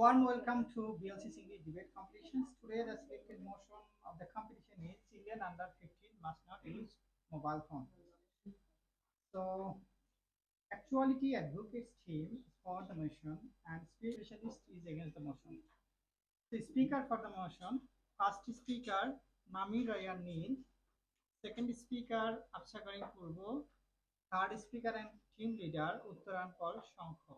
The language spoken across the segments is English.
Warm welcome to BLC's English debate competitions. Today the selected motion of the competition is children under 15 must not use mobile phone. So actuality advocates team is for the motion and specialist is against the motion. The speaker for the motion, first speaker Nami Ryan Neil, second speaker Afsha Karim Purbo, third speaker and team leader Uttaran Paul Shankho.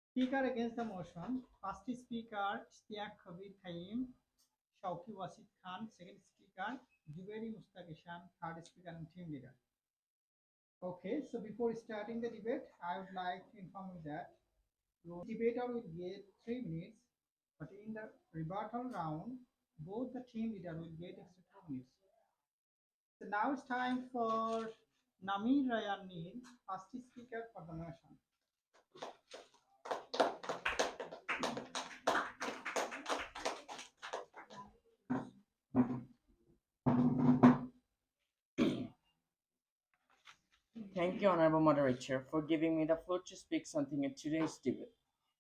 Speaker against the motion, first speaker Ishtiaq Khabir Khaim, Shauki Wasid Khan, second speaker Jubairi Mustaq Ishan, third speaker and team leader. Okay, so before starting the debate, I would like to inform you that your debater will get 3 minutes, but in the rebuttal round, both the team leader will get extra 2 minutes. So now it's time for Nami Ryan Neil, first speaker for the motion. Thank you, Honorable Moderator, for giving me the floor to speak something in today's debate.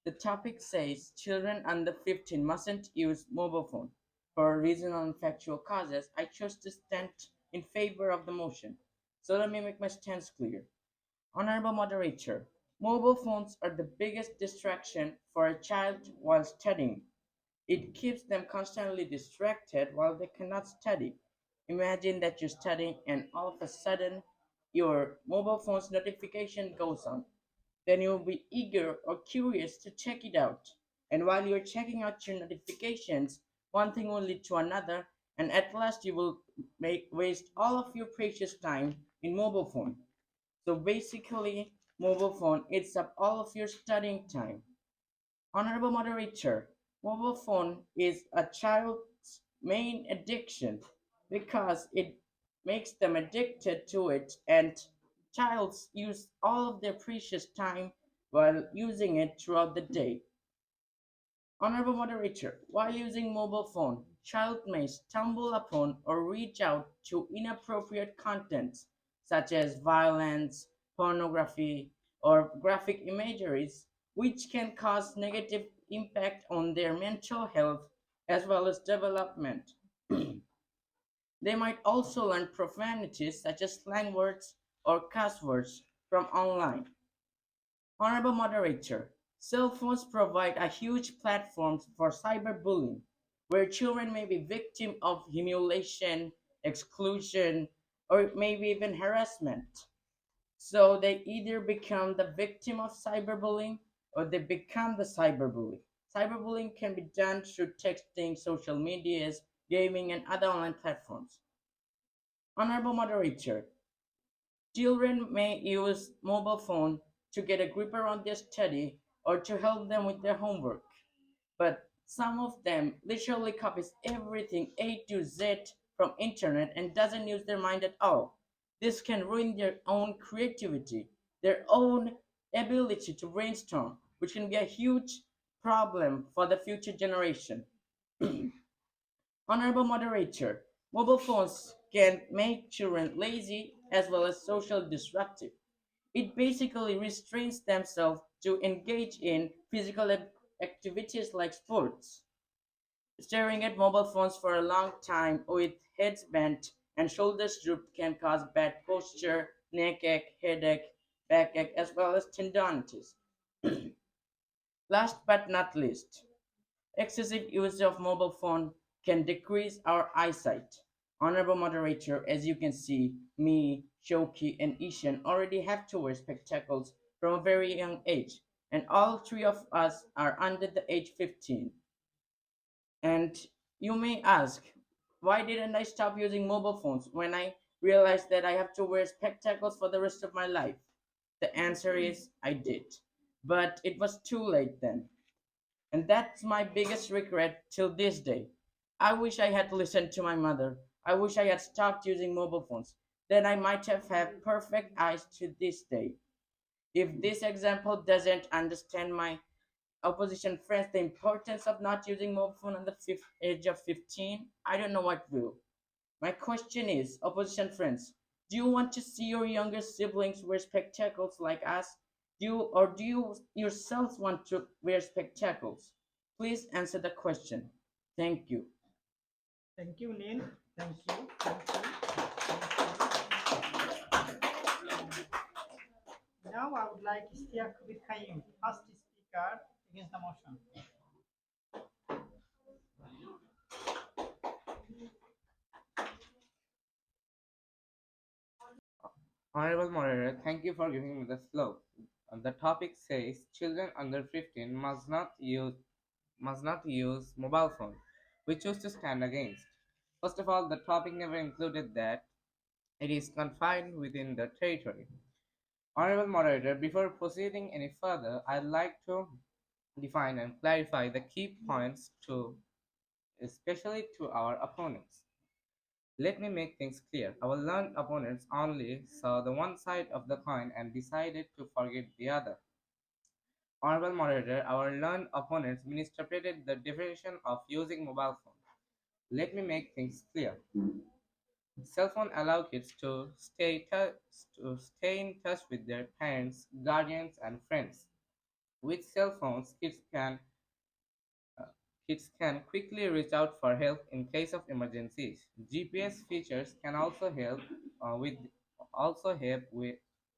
The topic says children under 15 mustn't use mobile phone. For reasonable and factual causes, I chose to stand in favor of the motion. So let me make my stance clear. Honorable Moderator, mobile phones are the biggest distraction for a child while studying. It keeps them constantly distracted while they cannot study. Imagine that you're studying and all of a sudden your mobile phone's notification goes on. Then you'll be eager or curious to check it out. And while you're checking out your notifications, one thing will lead to another, and at last you will waste all of your precious time in mobile phone. So basically, mobile phone eats up all of your studying time. Honorable Moderator, mobile phone is a child's main addiction because it makes them addicted to it, and childs use all of their precious time while using it throughout the day. Honorable Moderator, while using mobile phone, child may stumble upon or reach out to inappropriate contents such as violence, pornography, or graphic imageries, which can cause negative impact on their mental health as well as development. They might also learn profanities such as slang words or cuss words from online. Honorable Moderator, cell phones provide a huge platform for cyberbullying, where children may be victim of humiliation, exclusion, or maybe even harassment. So they either become the victim of cyberbullying or they become the cyberbully. Cyberbullying can be done through texting, social medias, gaming, and other online platforms. Honorable Moderator, children may use mobile phone to get a grip around their study or to help them with their homework. But some of them literally copies everything A to Z from internet and doesn't use their mind at all. This can ruin their own creativity, their own ability to brainstorm, which can be a huge problem for the future generation. Honorable Moderator, mobile phones can make children lazy as well as social disruptive. It basically restrains themselves to engage in physical activities like sports. Staring at mobile phones for a long time with heads bent and shoulders drooped can cause bad posture, neck ache, headache, backache, as well as tendonitis. Last but not least, excessive use of mobile phone can decrease our eyesight. Honorable Moderator, as you can see, me, Shoki, and Ishan already have to wear spectacles from a very young age, and all three of us are under the age 15. And you may ask, why didn't I stop using mobile phones when I realized that I have to wear spectacles for the rest of my life? The answer is I did. But it was too late then. And that's my biggest regret till this day. I wish I had listened to my mother. I wish I had stopped using mobile phones. Then I might have had perfect eyes to this day. If this example doesn't understand my opposition friends the importance of not using mobile phone on the age of 15, I don't know what will. My question is, opposition friends, do you want to see your younger siblings wear spectacles like us? Do you yourselves want to wear spectacles? Please answer the question. Thank you. Thank you, Neil. Thank you. Thank you. Thank you. Now I would like Istiak Kabir Khaim, first speaker against the motion. Honorable moderator, thank you for giving me the floor. The topic says children under 15 must not use mobile phone. We choose to stand against. First of all, the topic never included that it is confined within the territory. Honorable moderator, before proceeding any further, I'd like to define and clarify the key points especially to our opponents. Let me make things clear. Our learned opponents only saw the one side of the coin and decided to forget the other. Honorable moderator, our learned opponents misinterpreted the definition of using mobile phone. Let me make things clear. Cell phone allow kids to stay in touch with their parents, guardians, and friends. With cell phones, uh, kids can quickly reach out for help in case of emergencies. GPS features can also help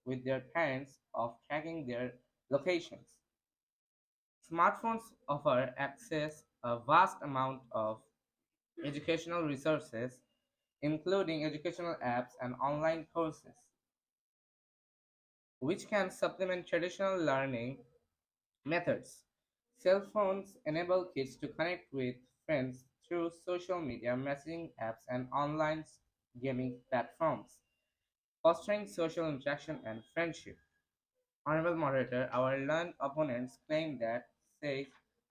with their parents of tracking their locations. Smartphones offer access a vast amount of educational resources, including educational apps and online courses, which can supplement traditional learning methods. Cell phones enable kids to connect with friends through social media, messaging apps, and online gaming platforms, fostering social interaction and friendship. Honorable moderator, our learned opponents claim that say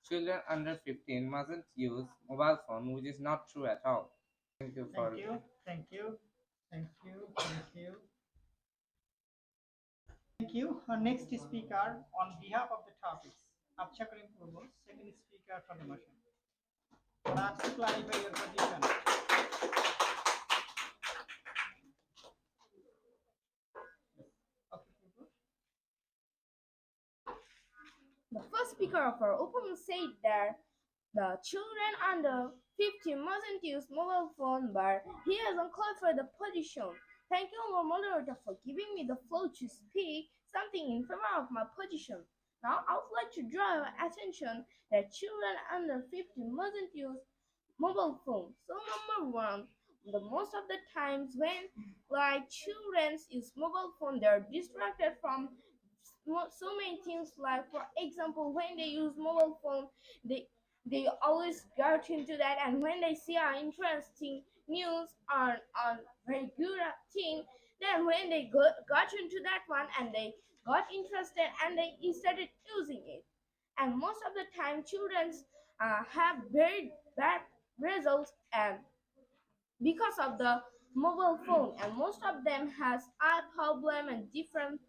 children under 15 mustn't use mobile phone, which is not true at all. Thank you Thank for. you. Thank you. Thank you. Thank you. Thank you. Our next speaker on behalf of the topics, Abchakarim Purbo, second speaker for the motion. Raj, to clarify your position. Okay, Purbo. The first speaker of our opponent said that the children under 15 mustn't use mobile phone, but he hasn't clarified the position. Thank you, our moderator, for giving me the floor to speak something in favor of my position. Now, I would like to draw your attention that children under 15 mustn't use mobile phone. So, number one, the most of the times when children use mobile phone, they're distracted from so many things. Like for example, when they use mobile phone, they they always got into that, and when they see an interesting news on very good thing, then when they got into that one and they got interested and they started using it. And most of the time children have very bad results and because of the mobile phone, and most of them has eye problem and different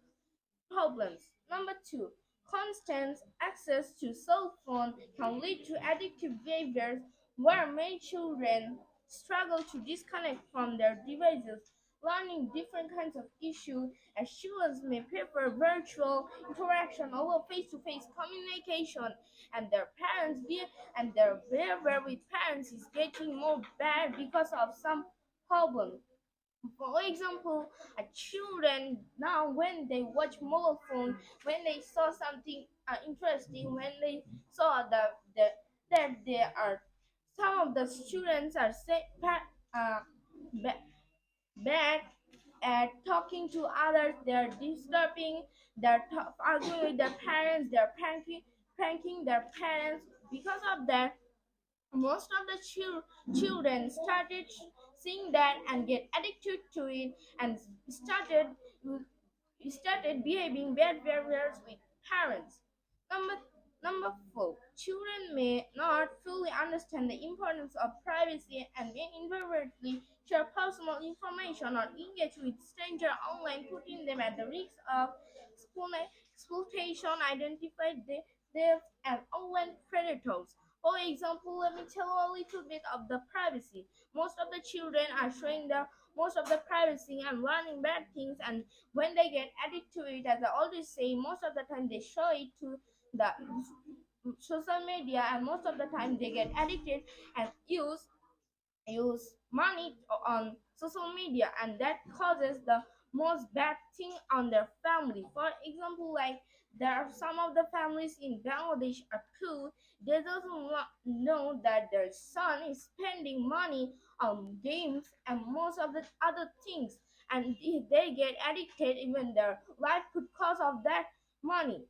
problems. Number two, constant access to cell phone can lead to addictive behaviors where many children struggle to disconnect from their devices, learning different kinds of issues as students may prefer virtual interaction over face-to-face communication, and their behavior with parents is getting more bad because of some problems. For example, children now when they watch mobile phone, when they saw something interesting, when they saw that there are some of the students are ba- bad at talking to others, they're disturbing, arguing with their parents, they're pranking their parents. Because of that, most of the children started seeing that and get addicted to it and started behaving bad behaviors with parents. Number Number four, children may not fully understand the importance of privacy and may inadvertently share personal information or engage with strangers online, putting them at the risk of exploitation, identified theft, and online predators. For example, let me tell you a little bit of the privacy. Most of the children are showing the most of the privacy and learning bad things, and when they get addicted to it, as I always say, most of the time they show it to the social media, and most of the time they get addicted and use money on social media, and that causes the most bad thing on their family. For example, like there are some of the families in Bangladesh are poor. They doesn't know that their son is spending money on games and most of the other things, and if they get addicted, even their life could cause of that money.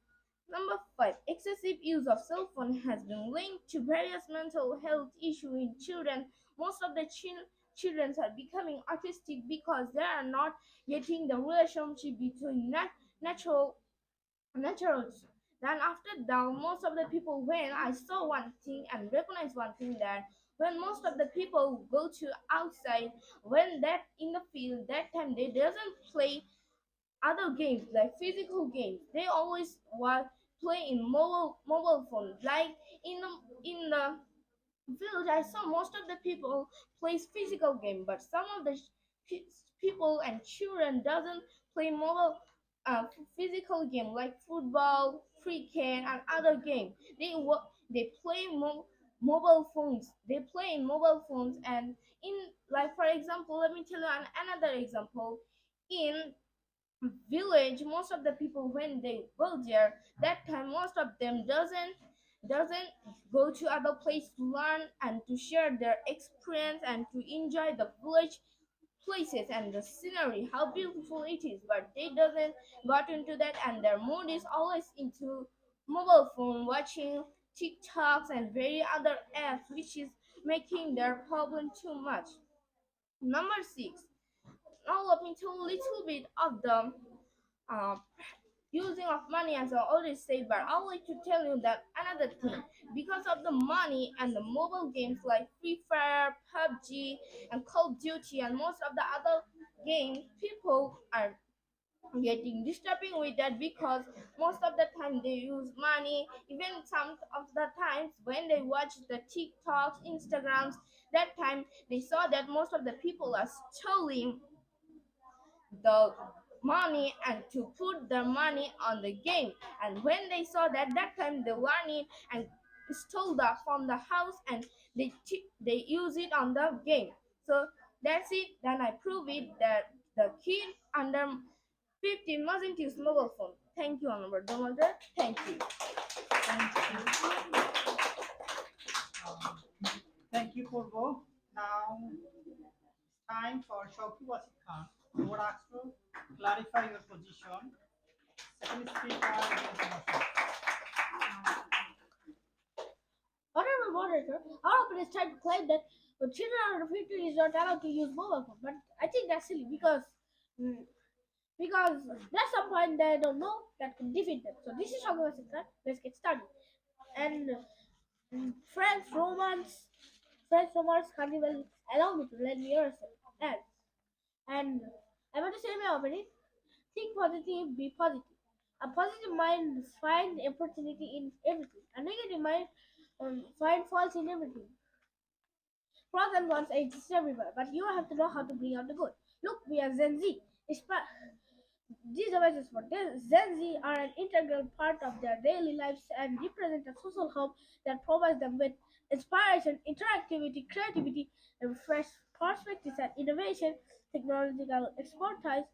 Number 5, excessive use of cell phone has been linked to various mental health issues in children. Most of the children are becoming autistic because they are not getting the relationship between natural naturals. Then after that, most of the people, when I saw one thing and recognized one thing, that when most of the people go to outside, when that in the field, that time they doesn't play other games like physical games. They always want play in mobile phone. Like in the village, I saw most of the people plays physical game, but some of the people and children doesn't play physical game like football, cricket, and other game. They play mobile phones. They play in mobile phones, and in, like, for example, let me tell you another example. In village, most of the people, when they go there, that time most of them doesn't go to other place to learn and to share their experience and to enjoy the village places and the scenery, how beautiful it is, but they doesn't got into that, and their mood is always into mobile phone, watching TikToks and very other apps, which is making their problem too much. Number 6, now let me tell a little bit of the uh, using of money, as I always say, but I would like to tell you that another thing, because of the money and the mobile games like Free Fire, PUBG, and Call of Duty, and most of the other games, people are getting disturbing with that, because most of the time they use money. Even some of the times when they watch the TikToks, Instagrams, that time they saw that most of the people are stealing the money and to put the money on the game, and when they saw that time they running and stole that from the house, and they use it on the game. So that's it. Then I prove it that the kid under 15 mustn't use mobile phone. Thank you, Honorable Domager. Thank you. Thank you. Thank you, Purvo. Now time for Shauki Wasit Khan, who would ask to clarify your position. Second speaker is Motion. Honorable moderator, our opponent is trying to claim that children under 15 is not allowed to use mobile phone, but I think that's silly mm, because there's some point they don't know that can defeat them. So this is how we let's get started. And French romance, can't even allow me to let me yourself. And I want to say my opinion. Think positive, be positive. A positive mind finds opportunity in everything. A negative mind find faults in everything. Pros and cons exist everywhere, but you have to know how to bring out the good. Look, we are Gen Z. These devices for Gen Z are an integral part of their daily lives and represent a social hub that provides them with inspiration, interactivity, creativity, and fresh perspectives and innovation, technological expertise,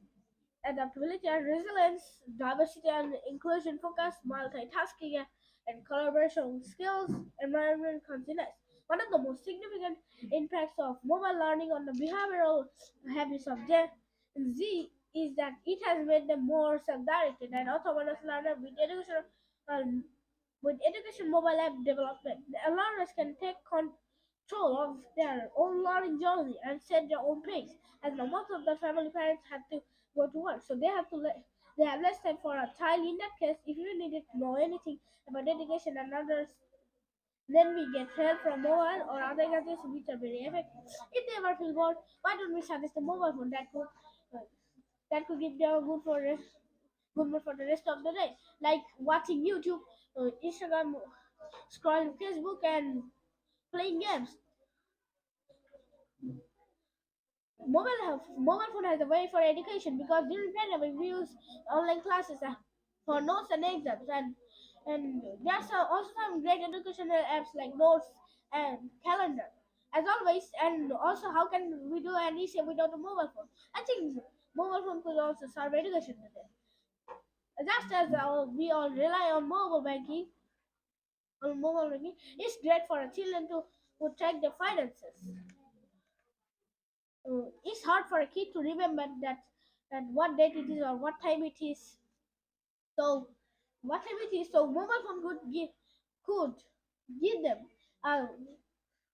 adaptability and resilience, diversity and inclusion focus, multitasking and collaboration skills, environment consciousness. One of the most significant impacts of mobile learning on the behavioral habits of Gen Z is that it has made them more self-directed and autonomous learners um, with education mobile app development. The learners can take control of their own learning journey and set their own pace. As now most of the family parents have to go to work, so they have less time for a child. In that case, if you needed to know anything about education and others, then we get help from mobile or other gadgets which are very effective. If they ever feel bored, why don't we suggest a mobile phone that could give them a good mood for the rest of the day, like watching YouTube, Instagram, scrolling Facebook and playing games. Mobile phone has a way for education because during pandemic we use online classes for notes and exams, and there's also some great educational apps like notes and calendar as always. And also, how can we do an essay without a mobile phone? I think mobile phone could also serve education today. Just as we all rely on mobile banking, it's great for our children to track their finances. It's hard for a kid to remember that what date it is or what time it is. So what time it is? So mobile phone could give them uh,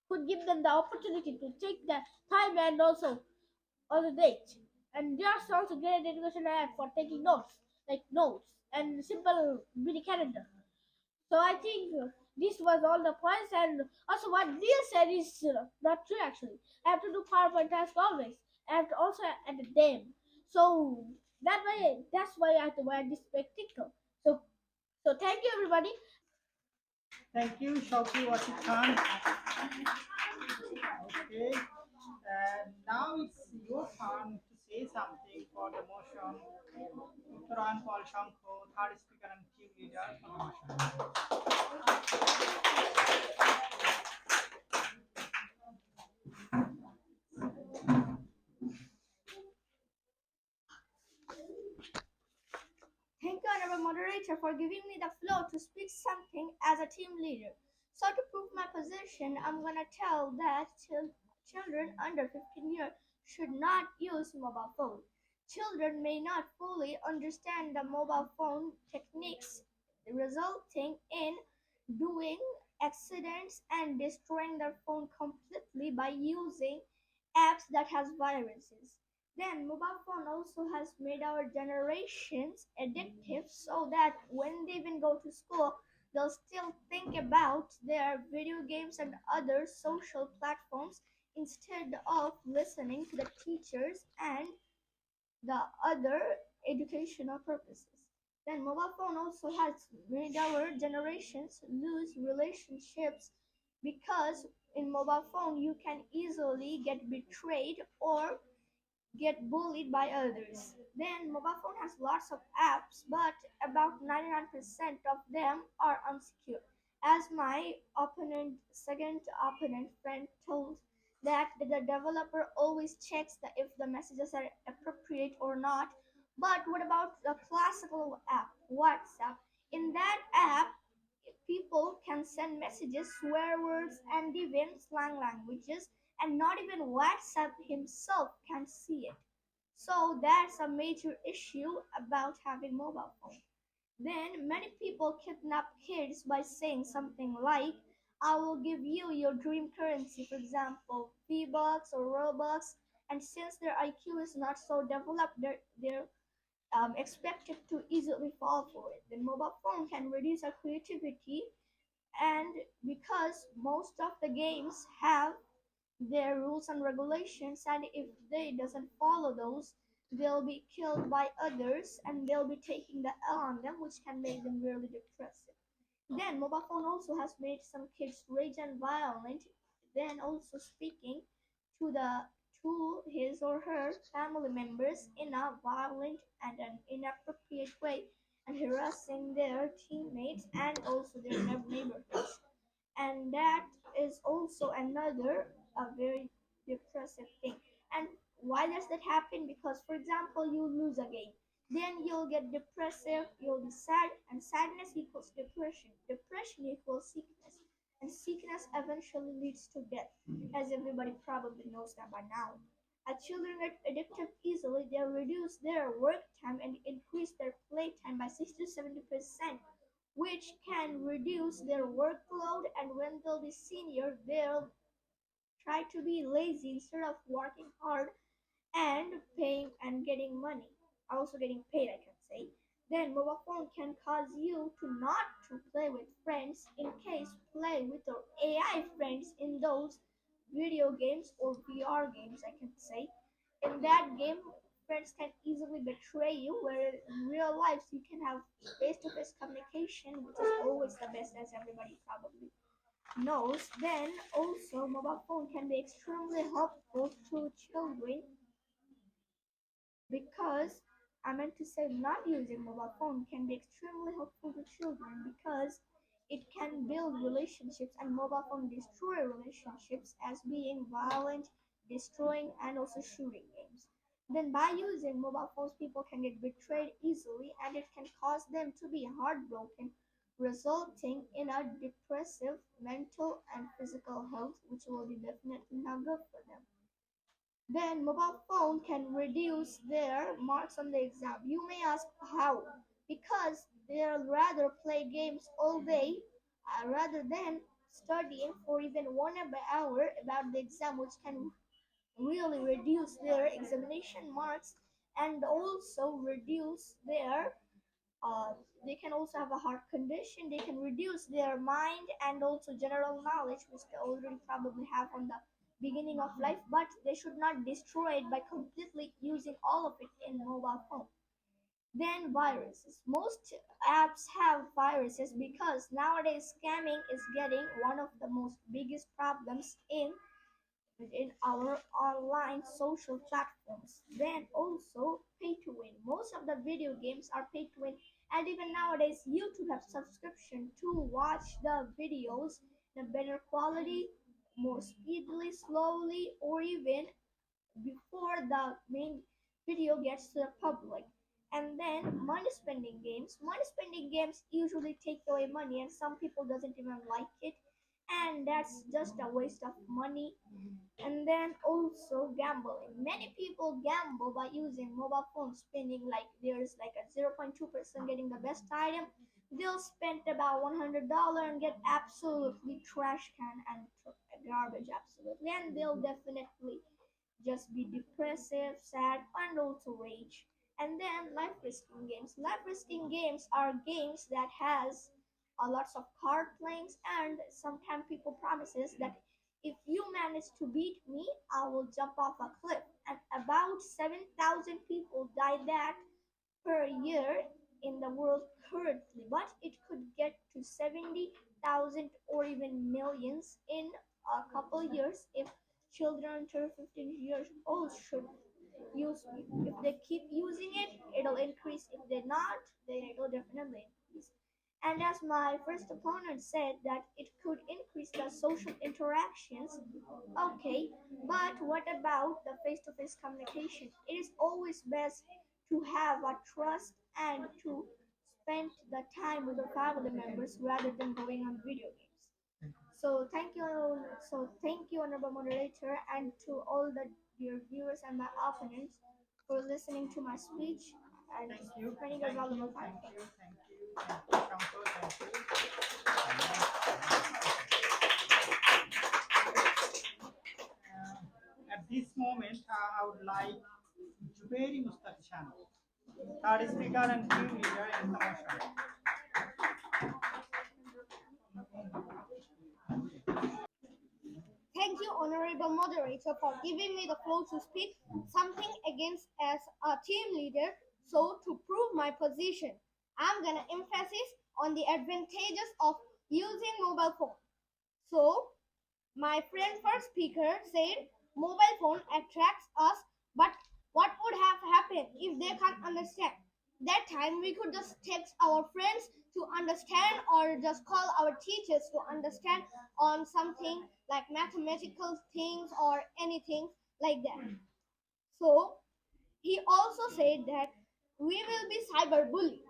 could give them the opportunity to check the time and also on the date. And there's also great educational app for taking notes, like notes and simple mini calendar. So I think this was all the points, and also what Neil said is not true actually. I have to do PowerPoint task always. I have to also at the day. So that's why I have to wear this big TikTok. So thank you everybody. Thank you, Shauki Wasi Khan. Okay, now it's your turn to say something for the motion. Uttaran Paul Shanko, third speaker and team leader for the motion. Thank you, honorable moderator, for giving me the floor to speak something as a team leader. So, to prove my position, I'm going to tell that children under 15 years should not use mobile phone. Children may not fully understand the mobile phone techniques, resulting in doing accidents and destroying their phone completely by using apps that has viruses. Then mobile phone also has made our generations addictive so that when they even go to school, they'll still think about their video games and other social platforms instead of listening to the teachers and the other educational purposes. Then mobile phone also has made our generations lose relationships because in mobile phone you can easily get betrayed or get bullied by others. Then mobile phone has lots of apps, but about 99% of them are unsecure. As my second opponent friend told that the developer always checks if the messages are appropriate or not. But what about the classical app, WhatsApp? In that app, people can send messages, swear words, and even slang languages, and not even WhatsApp himself can see it. So that's a major issue about having mobile phone. Then many people kidnap kids by saying something like, I will give you your dream currency, for example, V-Bucks or Robux. And since their IQ is not so developed, they're expected to easily fall for it. The mobile phone can reduce our creativity, and because most of the games have their rules and regulations, and if they doesn't follow those, they'll be killed by others and they'll be taking the L on them, which can make them really depressive. Then mobile phone also has made some kids rage and violent, then also speaking to his or her family members in a violent and an inappropriate way, and harassing their teammates and also their neighborhoods. And that is also another a very depressive thing. And why does that happen? Because for example, you lose a game, then you'll get depressive, you'll be sad, and sadness equals depression, depression equals sickness, and sickness eventually leads to death, as everybody probably knows that by now. As children get addicted easily, they reduce their work time and increase their play time by 60 to 70%, which can reduce their workload. And when they'll be senior, they'll try to be lazy instead of working hard and paying and getting money, also getting paid, I can say. Then mobile phone can cause you to not to play with friends, in case play with your AI friends in those video games or VR games, I can say. In that game, friends can easily betray you, where in real life you can have face-to-face communication, which is always the best, as everybody probably knows. Then also mobile phone can be extremely helpful to children, because I meant to say not using mobile phone can be extremely helpful to children because it can build relationships, and mobile phone destroy relationships as being violent, destroying, and also shooting games. Then by using mobile phones, people can get betrayed easily, and it can cause them to be heartbroken, resulting in a depressive mental and physical health, which will be definitely not good for them. Then mobile phone can reduce their marks on the exam. You may ask how? Because they'll rather play games all day rather than studying for even 1 hour about the exam, which can really reduce their examination marks and also reduce their uh, they can also have a heart condition. They can reduce their mind and also general knowledge, which they already probably have on the beginning of life, but they should not destroy it by completely using all of it in mobile phone. Then viruses. Most apps have viruses because nowadays scamming is getting one of the most biggest problems in our online social platforms. Then also pay to win. Most of the video games are pay to win, and even nowadays YouTube have subscription to watch the videos in a better quality, more speedily, slowly, or even before the main video gets to the public. And then money spending games. Money spending games usually take away money, and some people doesn't even like it, and that's just a waste of money. And then also gambling. Many people gamble by using mobile phone spending, like there's like a 0.2% getting the best item. They'll spend about $100 and get absolutely trash can and garbage absolutely, and they'll definitely just be depressive, sad, and also rage. And then life risking games. Life risking games are games that has lots of card playings, and sometimes people promises that if you manage to beat me, I will jump off a cliff. And about 7,000 people die that per year in the world currently, but it could get to 70,000 or even millions in a couple years if children under 15 years old should use it. If they keep using it, it'll increase. If they not, then it'll definitely increase. And as my first opponent said, that it could increase the social interactions. Okay, but what about the face-to-face communication? It is always best to have a trust and to spend the time with your family members rather than going on video games. So thank you. So thank you, honorable moderator, and to all the dear viewers and my opponents for listening to my speech and Thank you. spending Thank your valuable you. time. Thank you. Thank you. Thank you, Shankar. Thank you. At this moment, I would like Jubairi Mustakishan, third speaker and team leader in the motion. Thank you, honorable moderator, for giving me the floor to speak something against as a team leader. So, to prove my position, I'm gonna emphasize on the advantages of using mobile phone. So, my friend first speaker said mobile phone attracts us, but what would have happened if they can't understand? That time we could just text our friends to understand, or just call our teachers to understand on something like mathematical things or anything like that. So he also said that we will be cyberbullied,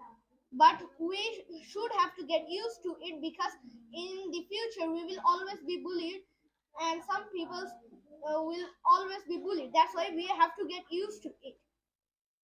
but we should have to get used to it, because in the future we will always be bullied, and some people will always be bullied. That's why we have to get used to it.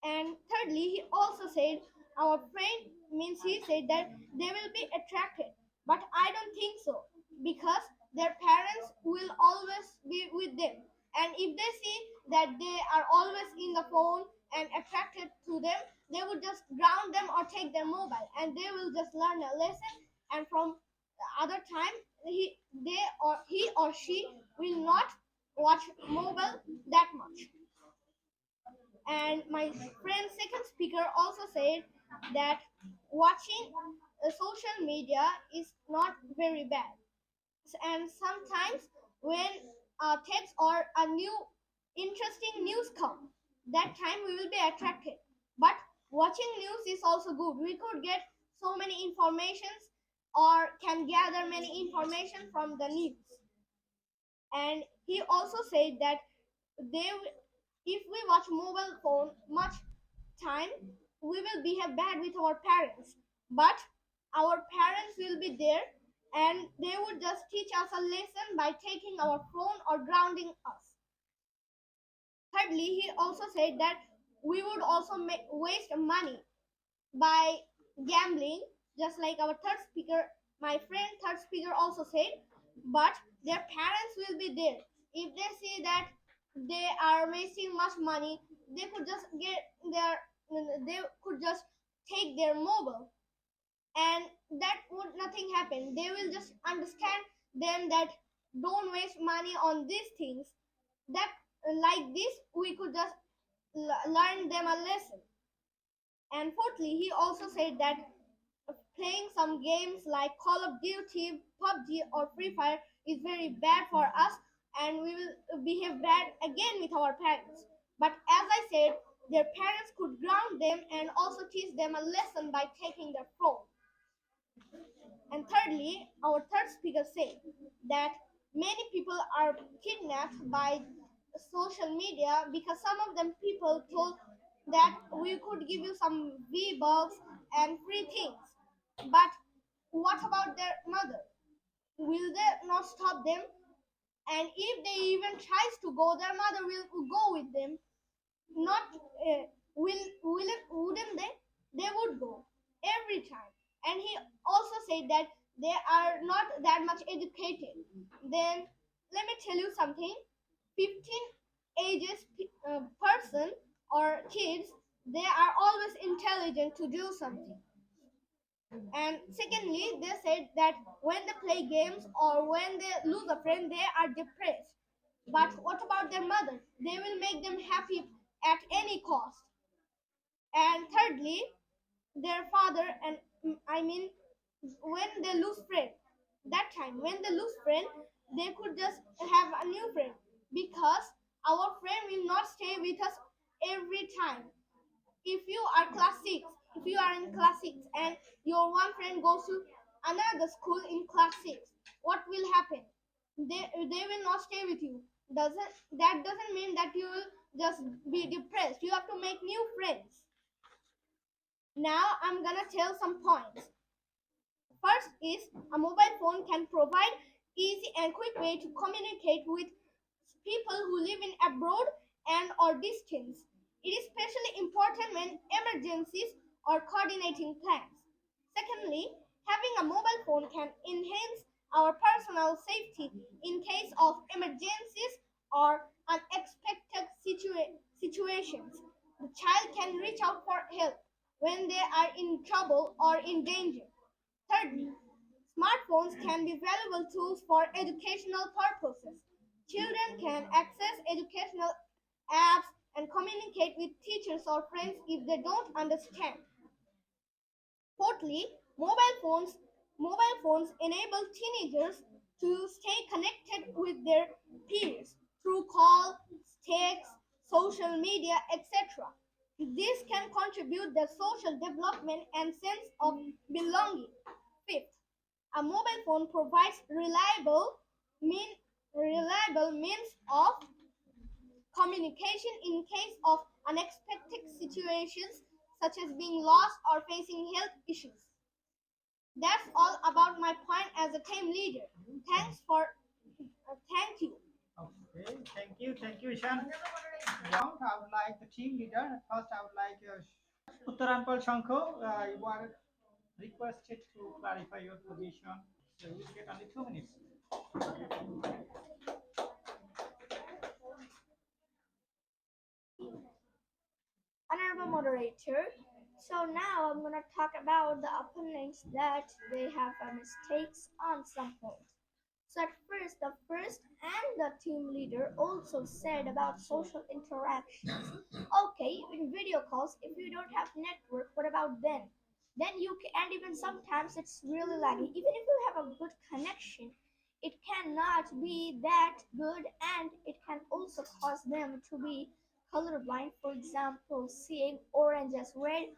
And thirdly, he also said our friend, means he said that they will be attracted, but I don't think so, because their parents will always be with them, and if they see that they are always in the phone and attracted to them, they would just ground them or take their mobile, and they will just learn a lesson. And from the other time, he or she will not watch mobile that much. And my friend second speaker also said that watching social media is not very bad. And sometimes when a text or a new interesting news come, that time we will be attracted. But watching news is also good. We could get so many informations or can gather many information from the news. And he also said that if we watch mobile phone much time, we will behave bad with our parents. But our parents will be there and they would just teach us a lesson by taking our phone or grounding us. Thirdly, he also said that we would also waste money by gambling, just like our third speaker, my friend third speaker also said. But their parents will be there. If they see that they are wasting much money, they could just they could just take their mobile, and that would nothing happen. They will just understand them that don't waste money on these things. That like this, we could just learn them a lesson. And fourthly, he also said that playing some games like Call of Duty, PUBG, or Free Fire is very bad for us, and we will behave bad again with our parents. But as I said, their parents could ground them and also teach them a lesson by taking their phone. And thirdly, our third speaker said that many people are kidnapped by social media because some of them people told that we could give you some V-Bucks and free things. But what about their mother? Will they not stop them? And if they even tries to go, their mother will go with them. Not wouldn't they? They would go every time. And he also said that they are not that much educated. Then let me tell you something. 15 ages person or kids, they are always intelligent to do something. And secondly, they said that when they play games or when they lose a friend, they are depressed. But what about their mother? They will make them happy at any cost. And thirdly, their father and I mean, when they lose friend, that time when they lose friend, they could just have a new friend because our friend will not stay with us every time. If you are class 6, if you are in class 6 and your one friend goes to another school in class 6, what will happen? They will not stay with you. Doesn't mean that you will just be depressed. You have to make new friends. Now I'm gonna tell some points. First is a mobile phone can provide easy and quick way to communicate with people who live in abroad and or distance. It is especially important when emergencies or coordinating plans. Secondly, having a mobile phone can enhance our personal safety in case of emergencies or unexpected situations. The child can reach out for help when they are in trouble or in danger. Thirdly, smartphones can be valuable tools for educational purposes. Children can access educational apps and communicate with teachers or friends if they don't understand. Fourthly, mobile phones enable teenagers to stay connected with their peers through calls, texts, social media, etc. This can contribute the social development and sense of belonging. Fifth, a mobile phone provides mean, reliable means of communication in case of unexpected situations such as being lost or facing health issues. That's all about my point as a team leader. Thank you. Okay, thank you, Ishan. Now, I would like the team leader. First, I would like Uttarampal Shankho. You are requested to clarify your position. So you will get only 2 minutes. Honorable moderator. So now I'm gonna talk about the opponents that they have mistakes on some points. So at the first and the team leader also said about social interactions. Okay, in video calls, if you don't have network, what about then? Then you can, and even sometimes it's really laggy. Even if you have a good connection, it cannot be that good, and it can also cause them to be colorblind. For example, seeing orange as red,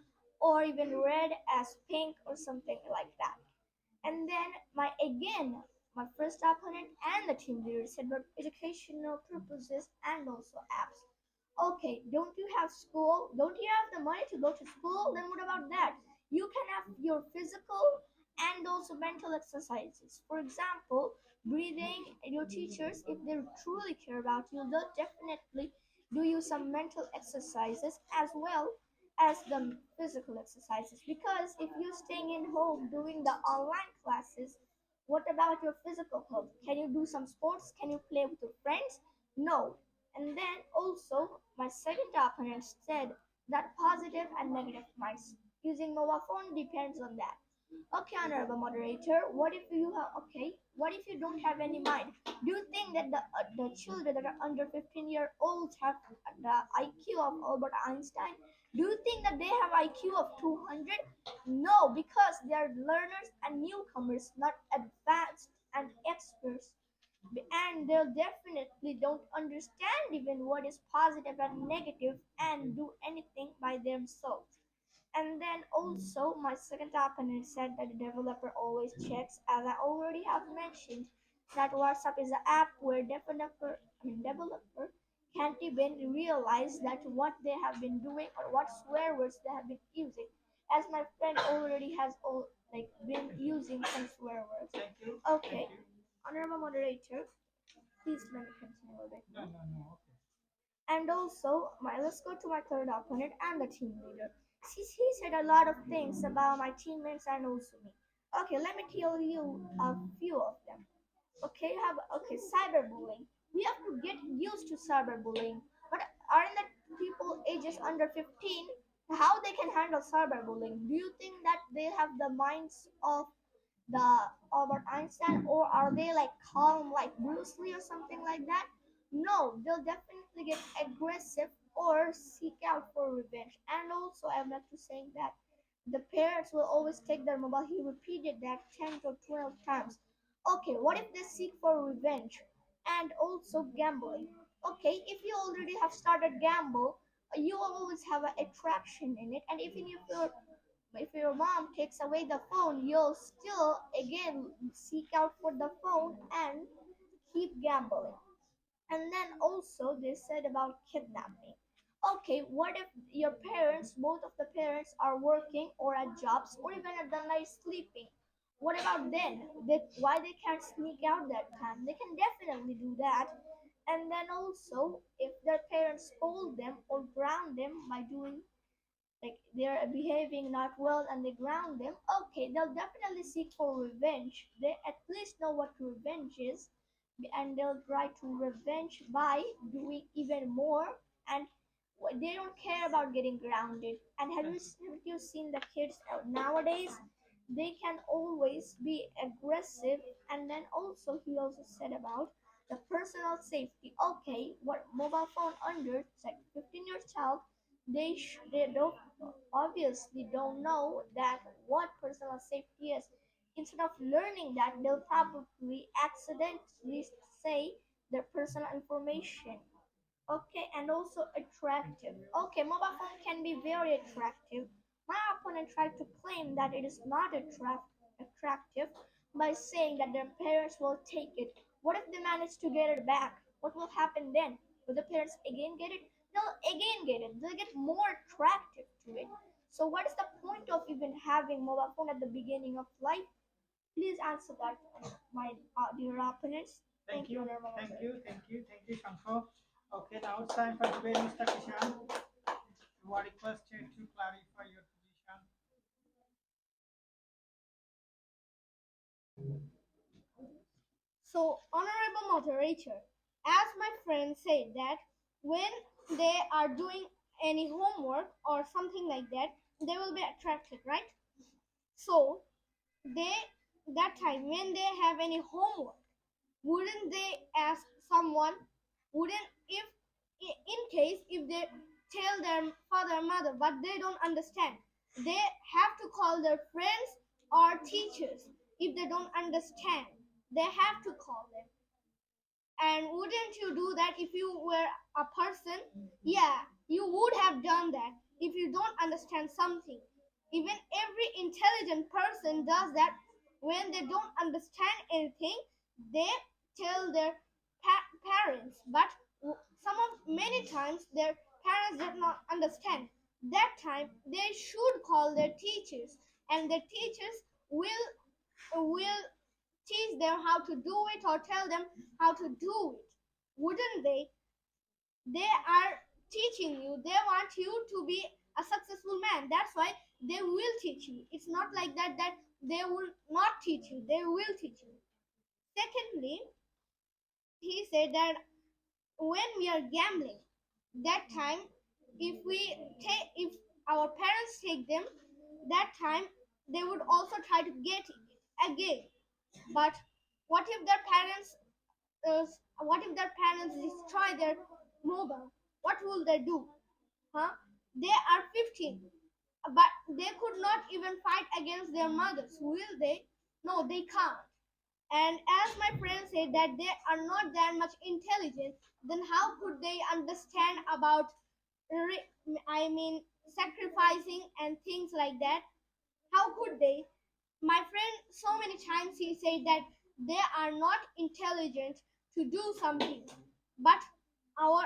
or even red as pink, or something like that. And then my first opponent and the team leader said about educational purposes and also apps. Okay, don't you have school? Don't you have the money to go to school? Then what about that? You can have your physical and also mental exercises. For example, breathing. Your teachers, if they truly care about you, they'll definitely do you some mental exercises as well as the physical exercises. Because if you're staying in home doing the online classes, what about your physical health? Can you do some sports? Can you play with your friends? No. And then also, my second opponent said that positive and negative minds using mobile phone depends on that. Okay, honorable moderator, what if you have okay? What if you don't have any mind? Do you think that the children that are under 15-year-olds have the IQ of Albert Einstein? Do you think that they have IQ of 200? No, because they are learners and newcomers, not advanced and experts, and they definitely don't understand even what is positive and negative and do anything by themselves. And then also my second opponent said that the developer always checks, as I already have mentioned, that WhatsApp is an app where developer can't even realize that what they have been doing or what swear words they have been using, as my friend already has been using some swear words. Thank you. Okay, Thank you. honorable moderator, please let me continue a bit. No, no, no. Okay. And also, let's go to my third opponent and the team leader. He said a lot of things about my teammates and also me. Okay, let me tell you a few of them. Okay, cyberbullying. We have to get used to cyberbullying. But aren't the people ages under 15 how they can handle cyberbullying? Do you think that they have the minds of the Albert Einstein, or are they like calm like Bruce Lee or something like that? No, they'll definitely get aggressive or seek out for revenge. And also, I'm not to saying that the parents will always take their mobile. He repeated that 10 to 12 times. Okay, what if they seek for revenge? And also gambling. Okay, if you already have started gamble, you will always have an attraction in it. And even if your mom takes away the phone, you'll still again seek out for the phone and keep gambling. And then also they said about kidnapping. Okay, what if your parents, both of the parents, are working or at jobs or even at the night sleeping? What about then? Why they can't sneak out that time? They can definitely do that. And then also, if their parents scold them or ground them by doing like they're behaving not well and they ground them, okay, they'll definitely seek for revenge. They at least know what revenge is, and they'll try to revenge by doing even more. And they don't care about getting grounded. And have you seen the kids out nowadays? They can always be aggressive. And then also he also said about the personal safety. Okay, what mobile phone under it's like 15 years child, they don't obviously don't know that what personal safety is. Instead of learning that, they'll probably accidentally say their personal information. Okay, and also attractive. Okay, mobile phone can be very attractive. My opponent tried to claim that it is not attractive by saying that their parents will take it. What if they manage to get it back? What will happen then? Will the parents again get it? They'll again get it. They'll get more attractive to it. So what is the point of even having mobile phone at the beginning of life? Please answer that, my dear opponents. Thank you. Honorable Thank Moderator. you. Thank you. Thank you, Shankar. Okay, now it's time for debate, Mr. Kishan. You are requested to clarify your position. So, honorable moderator, as my friend said that when they are doing any homework or something like that, they will be attracted, right? So, they that time when they have any homework, wouldn't they ask someone? Wouldn't if in case if they tell their father or mother but they don't understand, they have to call their friends or teachers. If they don't understand, they have to call them. And wouldn't you do that if you were a person? Yeah, you would have done that if you don't understand something. Even every intelligent person does that. When they don't understand anything, they tell their parents. But many times their parents did not understand. That time they should call their teachers, and the teachers will teach them how to do it or tell them how to do it. Wouldn't they? They are teaching you. They want you to be a successful man. That's why they will teach you. It's not like that they will not teach you. They will teach you. Secondly, he said that when we are gambling, that time if our parents take them, that time they would also try to get it again. But what if their parents uh, destroy their mobile? What will they do? Huh? They are 15, but they could not even fight against their mothers. Will they? No, they can't. And as my friend said that they are not that much intelligent, then how could they understand about sacrificing and things like that? How could they? My friend, so many times he said that they are not intelligent to do something, but our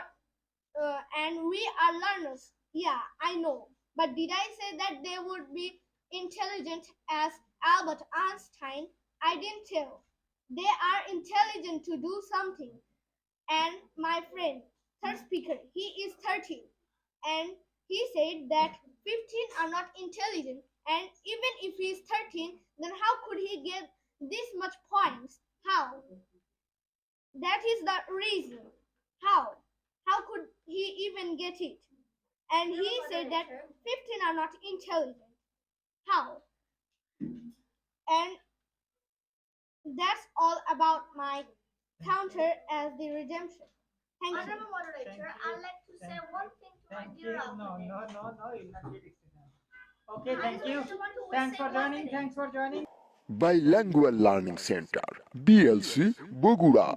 and we are learners. Yeah, I know. But did I say that they would be intelligent as Albert Einstein? I didn't tell. They are intelligent to do something. And my friend, third speaker, he is 13, and he said that 15 are not intelligent. And even if he is 13, then how could he get this much points? How? That is the reason. How could he even get it? And he said that 15 are not intelligent. How? And that's all about my counter as the redemption. Thank you. Honorable moderator, I'd like to say one thing to my Thank dear you. Rahul. No, you'll not get extended. Okay, I thank you. just want to Thanks say for one joining. minute. Thanks for joining. Bilingual Learning Center, BLC, Bogura.